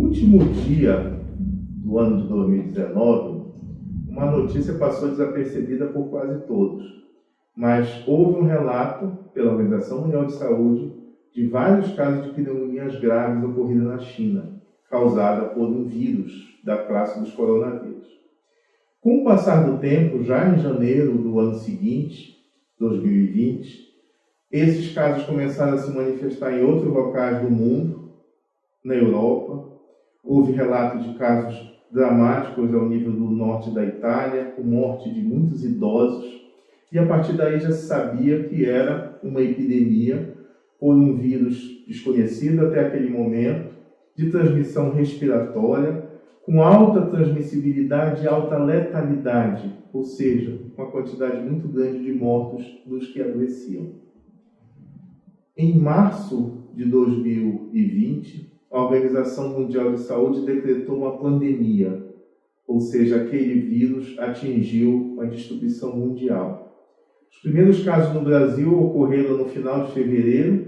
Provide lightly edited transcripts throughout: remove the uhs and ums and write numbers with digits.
último dia do ano de 2019, uma notícia passou desapercebida por quase todos, mas houve um relato pela Organização Mundial de Saúde de vários casos de pneumonias graves ocorridas na China, causada por um vírus da classe dos coronavírus. Com o passar do tempo, já em janeiro do ano seguinte, 2020, esses casos começaram a se manifestar em outros locais do mundo, na Europa. Houve relatos de casos dramáticos ao nível do norte da Itália, com morte de muitos idosos, e a partir daí já se sabia que era uma epidemia por um vírus desconhecido até aquele momento, de transmissão respiratória, com alta transmissibilidade e alta letalidade, ou seja, uma quantidade muito grande de mortos dos que adoeciam. Em março de 2020, a Organização Mundial de Saúde decretou uma pandemia, ou seja, aquele vírus atingiu a distribuição mundial. Os primeiros casos no Brasil ocorreram no final de fevereiro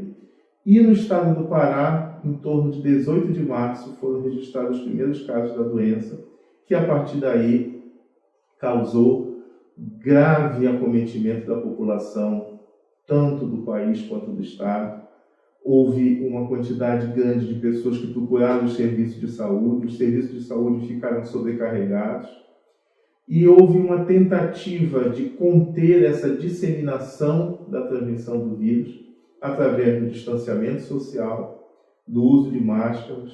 e no estado do Pará, em torno de 18 de março, foram registrados os primeiros casos da doença, que a partir daí causou grave acometimento da população, tanto do país quanto do estado. Houve uma quantidade grande de pessoas que procuraram os serviços de saúde ficaram sobrecarregados, e houve uma tentativa de conter essa disseminação da transmissão do vírus através do distanciamento social, do uso de máscaras,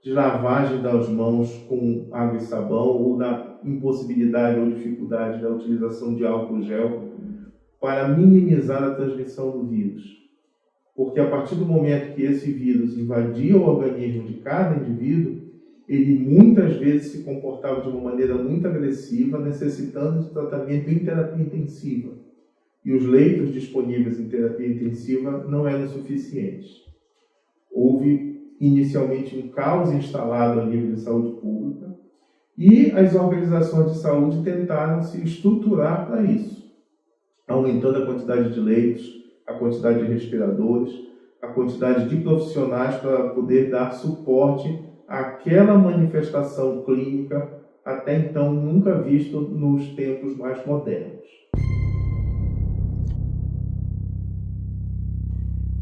de lavagem das mãos com água e sabão, ou da impossibilidade ou dificuldade da utilização de álcool gel para minimizar a transmissão do vírus. Porque a partir do momento que esse vírus invadia o organismo de cada indivíduo, ele muitas vezes se comportava de uma maneira muito agressiva, necessitando de tratamento em terapia intensiva. E os leitos disponíveis em terapia intensiva não eram suficientes. Houve inicialmente um caos instalado a nível de saúde pública e as organizações de saúde tentaram se estruturar para isso, aumentando a quantidade de leitos, a quantidade de respiradores, a quantidade de profissionais para poder dar suporte àquela manifestação clínica até então nunca visto nos tempos mais modernos.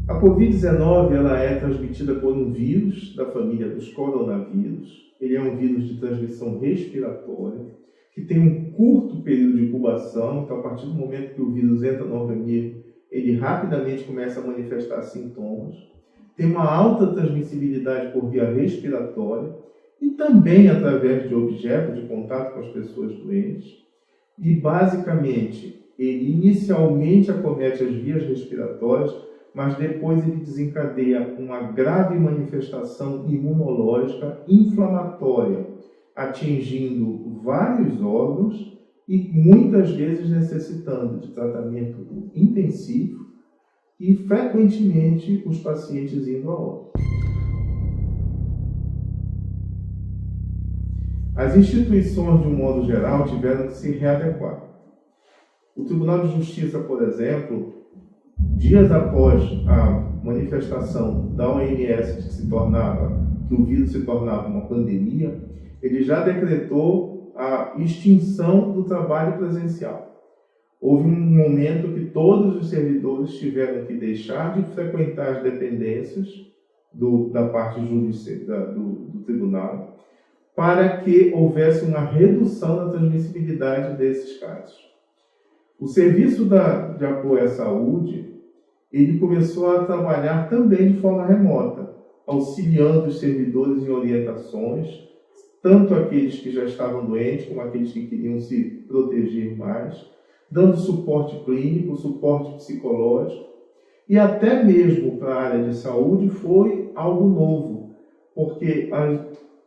A Covid-19 ela é transmitida por um vírus da família dos coronavírus. Ele é um vírus de transmissão respiratória, que tem um curto período de incubação, então a partir do momento que o vírus entra no organismo, ele rapidamente começa a manifestar sintomas. Tem uma alta transmissibilidade por via respiratória e também através de objetos de contato com as pessoas doentes. E basicamente, ele inicialmente acomete as vias respiratórias, mas depois ele desencadeia uma grave manifestação imunológica inflamatória, atingindo vários órgãos e muitas vezes necessitando de tratamento intensivo e frequentemente os pacientes indo a óbito. As instituições, de um modo geral, tiveram que se readequar. O Tribunal de Justiça, por exemplo, dias após a manifestação da OMS que o vírus se tornava uma pandemia, ele já decretou a extinção do trabalho presencial. Houve um momento que todos os servidores tiveram que deixar de frequentar as dependências da parte judicial do tribunal para que houvesse uma redução da transmissibilidade desses casos. O Serviço de Apoio à Saúde ele começou a trabalhar também de forma remota, auxiliando os servidores em orientações, tanto aqueles que já estavam doentes como aqueles que queriam se proteger mais, dando suporte clínico, suporte psicológico, e até mesmo para a área de saúde foi algo novo, porque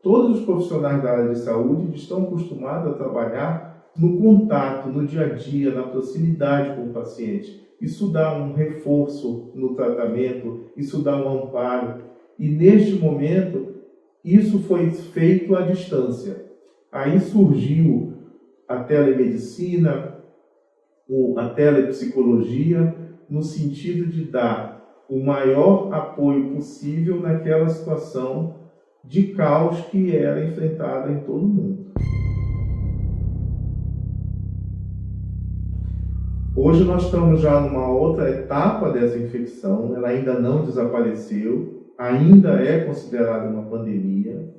todos os profissionais da área de saúde estão acostumados a trabalhar no contato, no dia a dia, na proximidade com o paciente. Isso dá um reforço no tratamento, isso dá um amparo, e neste momento isso foi feito à distância. Aí surgiu a telemedicina, a telepsicologia, no sentido de dar o maior apoio possível naquela situação de caos que era enfrentada em todo o mundo. Hoje nós estamos já numa outra etapa dessa infecção, ela ainda não desapareceu, ainda é considerada uma pandemia,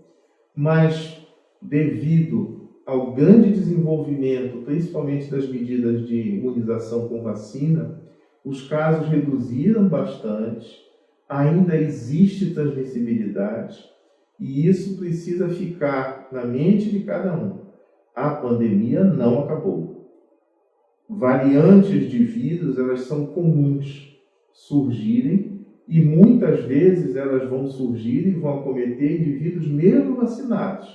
mas devido ao grande desenvolvimento, principalmente das medidas de imunização com vacina, os casos reduziram bastante, ainda existe transmissibilidade, e isso precisa ficar na mente de cada um. A pandemia não acabou. Variantes de vírus, elas são comuns surgirem, e muitas vezes elas vão surgir e vão acometer indivíduos mesmo vacinados.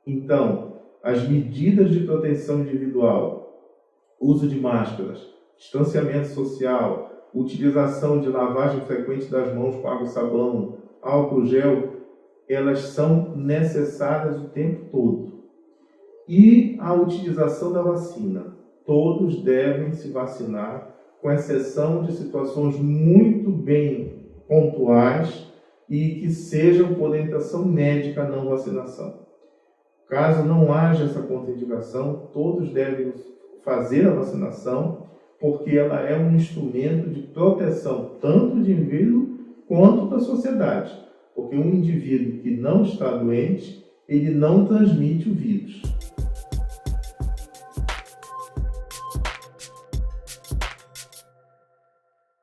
Então, as medidas de proteção individual, uso de máscaras, distanciamento social, utilização de lavagem frequente das mãos com água e sabão, álcool gel, elas são necessárias o tempo todo. E a utilização da vacina. Todos devem se vacinar, com exceção de situações muito bem pontuais e que sejam por orientação médica a não vacinação. Caso não haja essa contraindicação, todos devem fazer a vacinação, porque ela é um instrumento de proteção tanto do indivíduo quanto da sociedade. Porque um indivíduo que não está doente, ele não transmite o vírus.